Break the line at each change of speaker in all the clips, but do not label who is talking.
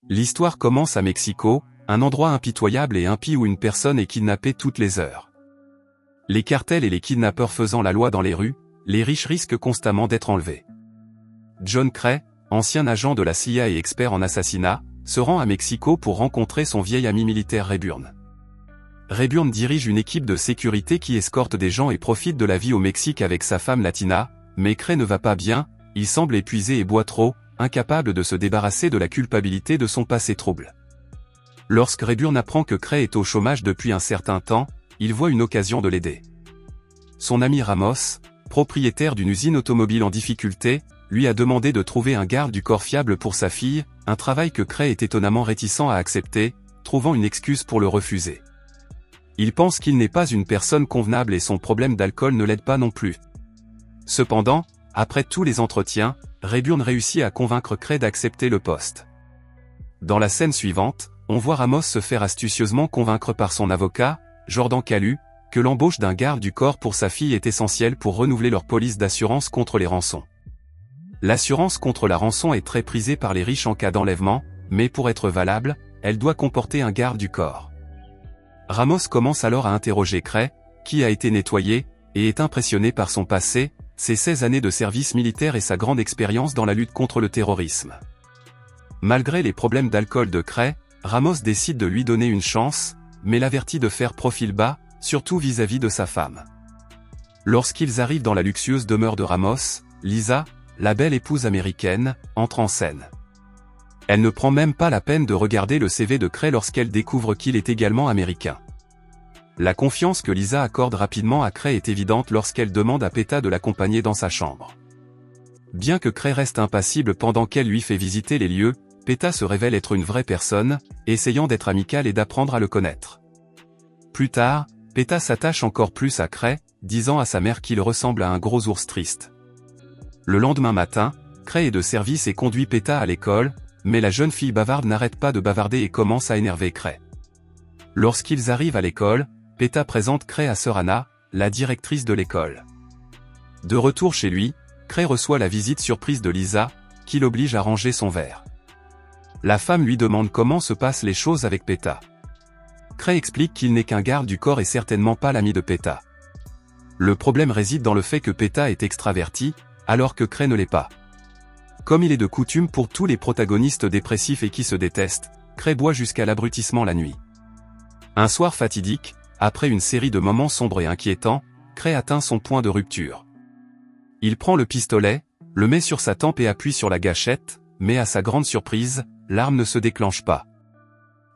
L'histoire commence à Mexico, un endroit impitoyable et impie où une personne est kidnappée toutes les heures. Les cartels et les kidnappeurs faisant la loi dans les rues, les riches risquent constamment d'être enlevés. John Cray, ancien agent de la CIA et expert en assassinat, se rend à Mexico pour rencontrer son vieil ami militaire Rayburn. Rayburn dirige une équipe de sécurité qui escorte des gens et profite de la vie au Mexique avec sa femme latina, mais Cray ne va pas bien, il semble épuisé et boit trop, incapable de se débarrasser de la culpabilité de son passé trouble. Lorsque Rayburn apprend que Cray est au chômage depuis un certain temps, il voit une occasion de l'aider. Son ami Ramos, propriétaire d'une usine automobile en difficulté, lui a demandé de trouver un garde du corps fiable pour sa fille, un travail que Cray est étonnamment réticent à accepter, trouvant une excuse pour le refuser. Il pense qu'il n'est pas une personne convenable et son problème d'alcool ne l'aide pas non plus. Cependant, après tous les entretiens, Rayburn réussit à convaincre Cray d'accepter le poste. Dans la scène suivante, on voit Ramos se faire astucieusement convaincre par son avocat, Jordan Calu, que l'embauche d'un garde du corps pour sa fille est essentielle pour renouveler leur police d'assurance contre les rançons. L'assurance contre la rançon est très prisée par les riches en cas d'enlèvement, mais pour être valable, elle doit comporter un garde du corps. Ramos commence alors à interroger Cray, qui a été nettoyé, et est impressionné par son passé, ses 16 années de service militaire et sa grande expérience dans la lutte contre le terrorisme. Malgré les problèmes d'alcool de Cray, Ramos décide de lui donner une chance, mais l'avertit de faire profil bas, surtout vis-à-vis de sa femme. Lorsqu'ils arrivent dans la luxueuse demeure de Ramos, Lisa, la belle épouse américaine, entre en scène. Elle ne prend même pas la peine de regarder le CV de Cray lorsqu'elle découvre qu'il est également américain. La confiance que Lisa accorde rapidement à Cray est évidente lorsqu'elle demande à Peta de l'accompagner dans sa chambre. Bien que Cray reste impassible pendant qu'elle lui fait visiter les lieux, Peta se révèle être une vraie personne, essayant d'être amicale et d'apprendre à le connaître. Plus tard, Peta s'attache encore plus à Cray, disant à sa mère qu'il ressemble à un gros ours triste. Le lendemain matin, Cray est de service et conduit Peta à l'école, mais la jeune fille bavarde n'arrête pas de bavarder et commence à énerver Cray. Lorsqu'ils arrivent à l'école, Peta présente Cray à sœur Anna, la directrice de l'école. De retour chez lui, Cray reçoit la visite surprise de Lisa, qui l'oblige à ranger son verre. La femme lui demande comment se passent les choses avec Peta. Cray explique qu'il n'est qu'un garde du corps et certainement pas l'ami de Peta. Le problème réside dans le fait que Peta est extraverti, alors que Cray ne l'est pas. Comme il est de coutume pour tous les protagonistes dépressifs et qui se détestent, Cray boit jusqu'à l'abrutissement la nuit. Un soir fatidique, après une série de moments sombres et inquiétants, Cray atteint son point de rupture. Il prend le pistolet, le met sur sa tempe et appuie sur la gâchette, mais à sa grande surprise, l'arme ne se déclenche pas.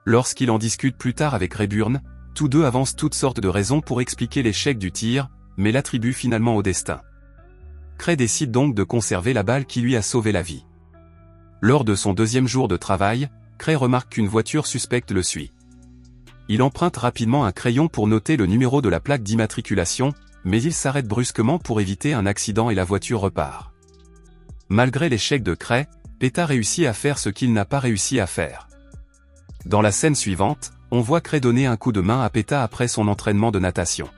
Lorsqu'il en discute plus tard avec Rayburn, tous deux avancent toutes sortes de raisons pour expliquer l'échec du tir, mais l'attribuent finalement au destin. Cray décide donc de conserver la balle qui lui a sauvé la vie. Lors de son deuxième jour de travail, Cray remarque qu'une voiture suspecte le suit. Il emprunte rapidement un crayon pour noter le numéro de la plaque d'immatriculation, mais il s'arrête brusquement pour éviter un accident et la voiture repart. Malgré l'échec de Cray, Peta réussit à faire ce qu'il n'a pas réussi à faire. Dans la scène suivante, on voit Cray donner un coup de main à Peta après son entraînement de natation.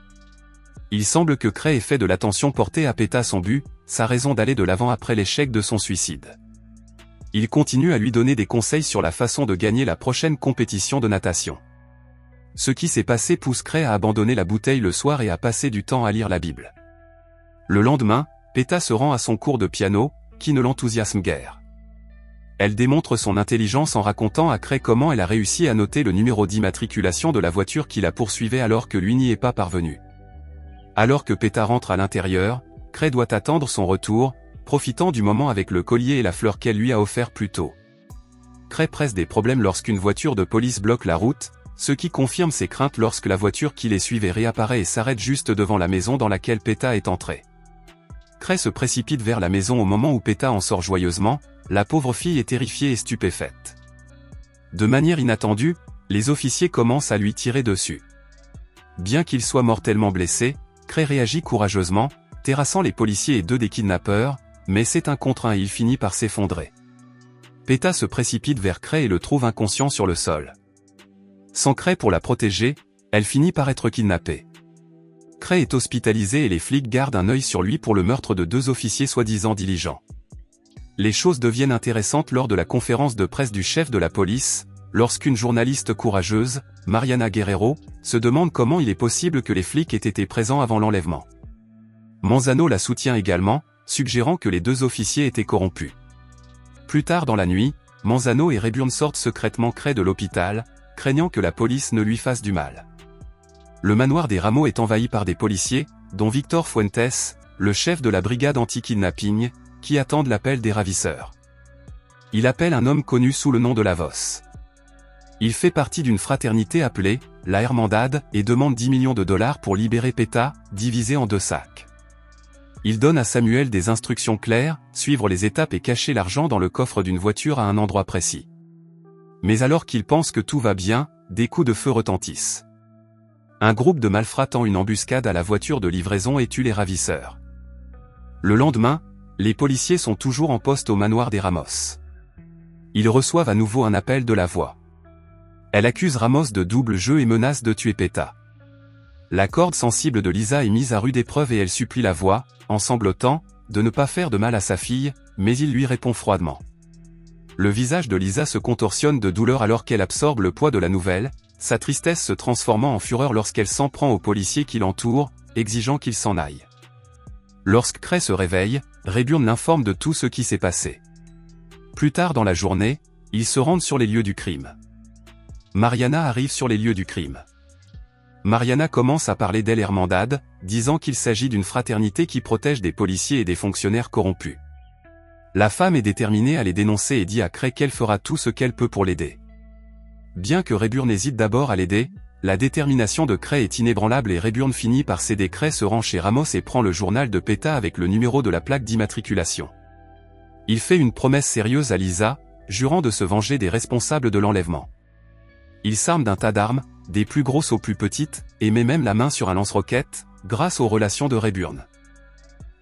Il semble que Cray ait fait de l'attention portée à Peta son but, sa raison d'aller de l'avant après l'échec de son suicide. Il continue à lui donner des conseils sur la façon de gagner la prochaine compétition de natation. Ce qui s'est passé pousse Cray à abandonner la bouteille le soir et à passer du temps à lire la Bible. Le lendemain, Peta se rend à son cours de piano, qui ne l'enthousiasme guère. Elle démontre son intelligence en racontant à Cray comment elle a réussi à noter le numéro d'immatriculation de la voiture qui la poursuivait alors que lui n'y est pas parvenu. Alors que Peta rentre à l'intérieur, Cray doit attendre son retour, profitant du moment avec le collier et la fleur qu'elle lui a offert plus tôt. Cray presse des problèmes lorsqu'une voiture de police bloque la route, ce qui confirme ses craintes lorsque la voiture qui les suivait réapparaît et s'arrête juste devant la maison dans laquelle Peta est entrée. Cray se précipite vers la maison au moment où Peta en sort joyeusement, la pauvre fille est terrifiée et stupéfaite. De manière inattendue, les officiers commencent à lui tirer dessus. Bien qu'il soit mortellement blessé, Cray réagit courageusement, terrassant les policiers et deux des kidnappeurs, mais c'est un contre un et il finit par s'effondrer. Peta se précipite vers Cray et le trouve inconscient sur le sol. Sans Cray pour la protéger, elle finit par être kidnappée. Cray est hospitalisé et les flics gardent un œil sur lui pour le meurtre de deux officiers soi-disant diligents. les choses deviennent intéressantes lors de la conférence de presse du chef de la police, lorsqu'une journaliste courageuse, Mariana Guerrero, se demande comment il est possible que les flics aient été présents avant l'enlèvement. Manzano la soutient également, suggérant que les deux officiers étaient corrompus. Plus tard dans la nuit, Manzano et Rayburn sortent secrètement Cray de l'hôpital, craignant que la police ne lui fasse du mal. Le manoir des Ramos est envahi par des policiers, dont Victor Fuentes, le chef de la brigade anti-kidnapping, qui attendent l'appel des ravisseurs. Il appelle un homme connu sous le nom de Lavos. Il fait partie d'une fraternité appelée la Hermandad et demande 10 millions de dollars pour libérer Peta, divisé en 2 sacs. Il donne à Samuel des instructions claires, suivre les étapes et cacher l'argent dans le coffre d'une voiture à un endroit précis. Mais alors qu'il pense que tout va bien, des coups de feu retentissent. Un groupe de malfrats tend une embuscade à la voiture de livraison et tue les ravisseurs. Le lendemain, les policiers sont toujours en poste au manoir des Ramos. Ils reçoivent à nouveau un appel de la voix. Elle accuse Ramos de double jeu et menace de tuer Peta. La corde sensible de Lisa est mise à rude épreuve et elle supplie la voix, en sanglotant, de ne pas faire de mal à sa fille, mais il lui répond froidement. Le visage de Lisa se contorsionne de douleur alors qu'elle absorbe le poids de la nouvelle, sa tristesse se transformant en fureur lorsqu'elle s'en prend aux policiers qui l'entourent, exigeant qu'il s'en aille. Lorsque Cray se réveille, Rayburn l'informe de tout ce qui s'est passé. Plus tard dans la journée, ils se rendent sur les lieux du crime. Mariana arrive sur les lieux du crime. Mariana commence à parler d'El Hermandad, disant qu'il s'agit d'une fraternité qui protège des policiers et des fonctionnaires corrompus. La femme est déterminée à les dénoncer et dit à Cray qu'elle fera tout ce qu'elle peut pour l'aider. Bien que Rayburn hésite d'abord à l'aider, la détermination de Cray est inébranlable et Rayburn finit par céder. Cray se rend chez Ramos et prend le journal de Peta avec le numéro de la plaque d'immatriculation. Il fait une promesse sérieuse à Lisa, jurant de se venger des responsables de l'enlèvement. Il s'arme d'un tas d'armes, des plus grosses aux plus petites, et met même la main sur un lance-roquettes, grâce aux relations de Rayburn.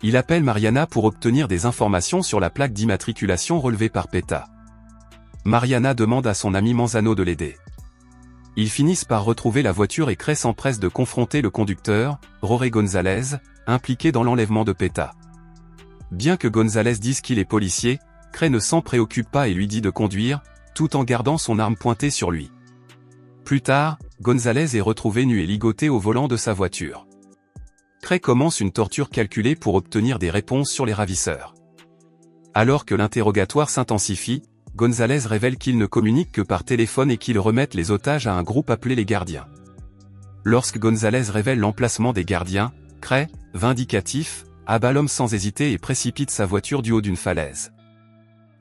Il appelle Mariana pour obtenir des informations sur la plaque d'immatriculation relevée par Peta. Mariana demande à son ami Manzano de l'aider. Ils finissent par retrouver la voiture et Cray s'empresse de confronter le conducteur, Roré González, impliqué dans l'enlèvement de Peta. Bien que González dise qu'il est policier, Cray ne s'en préoccupe pas et lui dit de conduire, tout en gardant son arme pointée sur lui. Plus tard, González est retrouvé nu et ligoté au volant de sa voiture. Cray commence une torture calculée pour obtenir des réponses sur les ravisseurs. Alors que l'interrogatoire s'intensifie, González révèle qu'il ne communique que par téléphone et qu'il remette les otages à un groupe appelé les Gardiens. Lorsque González révèle l'emplacement des Gardiens, Cray, vindicatif, abat l'homme sans hésiter et précipite sa voiture du haut d'une falaise.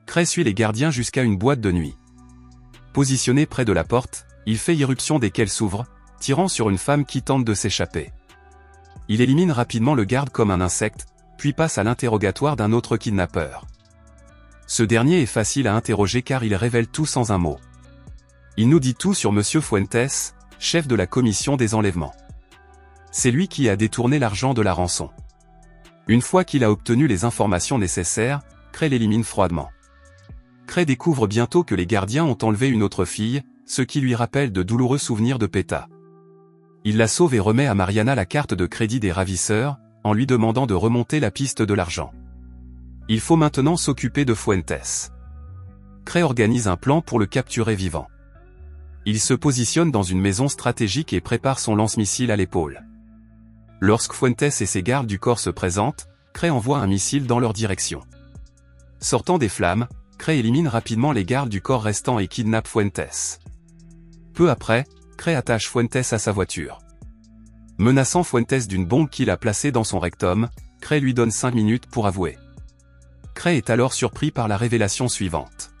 Cray suit les Gardiens jusqu'à une boîte de nuit. Positionné près de la porte, il fait irruption dès qu'elle s'ouvre, tirant sur une femme qui tente de s'échapper. Il élimine rapidement le garde comme un insecte, puis passe à l'interrogatoire d'un autre kidnappeur. Ce dernier est facile à interroger car il révèle tout sans un mot. Il nous dit tout sur Monsieur Fuentes, chef de la commission des enlèvements. C'est lui qui a détourné l'argent de la rançon. Une fois qu'il a obtenu les informations nécessaires, Cray l'élimine froidement. Cray découvre bientôt que les Gardiens ont enlevé une autre fille, ce qui lui rappelle de douloureux souvenirs de Peta. Il la sauve et remet à Mariana la carte de crédit des ravisseurs, en lui demandant de remonter la piste de l'argent. Il faut maintenant s'occuper de Fuentes. Cray organise un plan pour le capturer vivant. Il se positionne dans une maison stratégique et prépare son lance-missile à l'épaule. Lorsque Fuentes et ses gardes du corps se présentent, Cray envoie un missile dans leur direction. Sortant des flammes, Cray élimine rapidement les gardes du corps restants et kidnappe Fuentes. Peu après, Cray attache Fuentes à sa voiture. Menaçant Fuentes d'une bombe qu'il a placée dans son rectum, Cray lui donne 5 minutes pour avouer. Cray est alors surpris par la révélation suivante.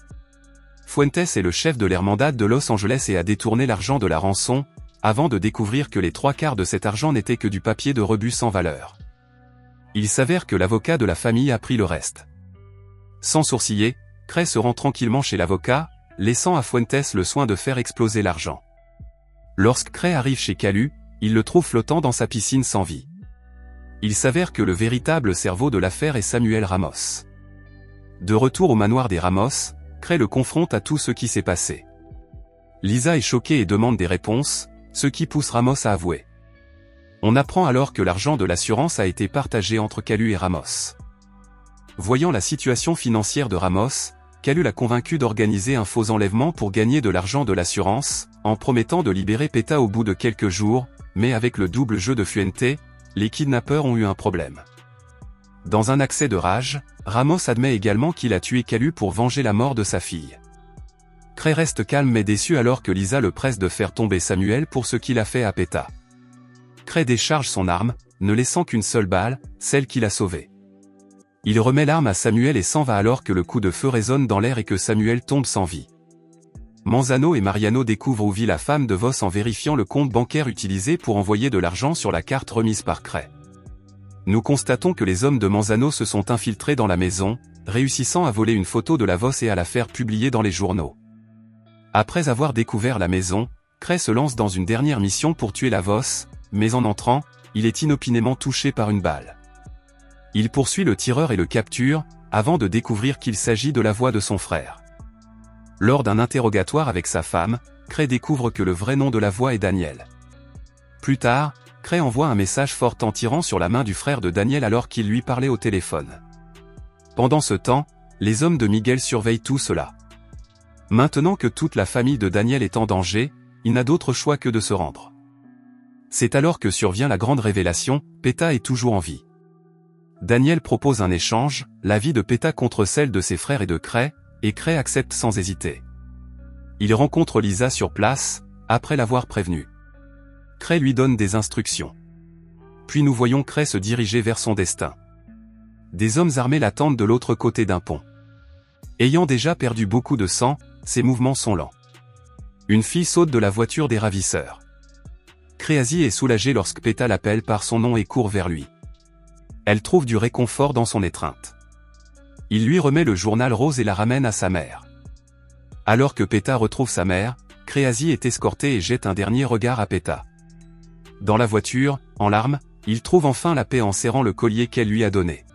Fuentes est le chef de l'Hermandad de Los Angeles et a détourné l'argent de la rançon, avant de découvrir que les 3/4 de cet argent n'étaient que du papier de rebut sans valeur. Il s'avère que l'avocat de la famille a pris le reste. Sans sourciller, Cray se rend tranquillement chez l'avocat, laissant à Fuentes le soin de faire exploser l'argent. Lorsque Cray arrive chez Calu, il le trouve flottant dans sa piscine sans vie. Il s'avère que le véritable cerveau de l'affaire est Samuel Ramos. De retour au manoir des Ramos, Cray le confronte à tout ce qui s'est passé. Lisa est choquée et demande des réponses, ce qui pousse Ramos à avouer. On apprend alors que l'argent de l'assurance a été partagé entre Calu et Ramos. Voyant la situation financière de Ramos, Calu l'a convaincu d'organiser un faux enlèvement pour gagner de l'argent de l'assurance, en promettant de libérer Peta au bout de quelques jours, mais avec le double jeu de Fuente, les kidnappeurs ont eu un problème. Dans un accès de rage, Ramos admet également qu'il a tué Calu pour venger la mort de sa fille. Cray reste calme mais déçu alors que Lisa le presse de faire tomber Samuel pour ce qu'il a fait à Peta. Cray décharge son arme, ne laissant qu'une seule balle, celle qu'il a sauvée. Il remet l'arme à Samuel et s'en va alors que le coup de feu résonne dans l'air et que Samuel tombe sans vie. Manzano et Mariano découvrent où vit la femme de Voss en vérifiant le compte bancaire utilisé pour envoyer de l'argent sur la carte remise par Cray. Nous constatons que les hommes de Manzano se sont infiltrés dans la maison, réussissant à voler une photo de la Voss et à la faire publier dans les journaux. Après avoir découvert la maison, Cray se lance dans une dernière mission pour tuer la Voss, mais en entrant, il est inopinément touché par une balle. Il poursuit le tireur et le capture, avant de découvrir qu'il s'agit de la voix de son frère. Lors d'un interrogatoire avec sa femme, Cray découvre que le vrai nom de la voix est Daniel. Plus tard, Cray envoie un message fort en tirant sur la main du frère de Daniel alors qu'il lui parlait au téléphone. Pendant ce temps, les hommes de Miguel surveillent tout cela. Maintenant que toute la famille de Daniel est en danger, il n'a d'autre choix que de se rendre. C'est alors que survient la grande révélation, Peta est toujours en vie. Daniel propose un échange, la vie de Peta contre celle de ses frères et de Cray, et Cray accepte sans hésiter. Il rencontre Lisa sur place, après l'avoir prévenue. Cray lui donne des instructions. Puis nous voyons Cray se diriger vers son destin. Des hommes armés l'attendent de l'autre côté d'un pont. Ayant déjà perdu beaucoup de sang, ses mouvements sont lents. Une fille saute de la voiture des ravisseurs. Créasi est soulagée lorsque Peta l'appelle par son nom et court vers lui. Elle trouve du réconfort dans son étreinte. Il lui remet le journal rose et la ramène à sa mère. Alors que Peta retrouve sa mère, Créasi est escorté et jette un dernier regard à Peta. Dans la voiture, en larmes, il trouve enfin la paix en serrant le collier qu'elle lui a donné.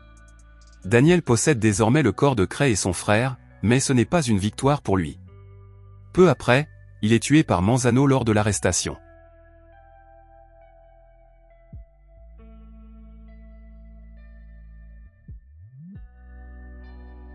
Daniel possède désormais le corps de Cray et son frère, mais ce n'est pas une victoire pour lui. Peu après, il est tué par Manzano lors de l'arrestation.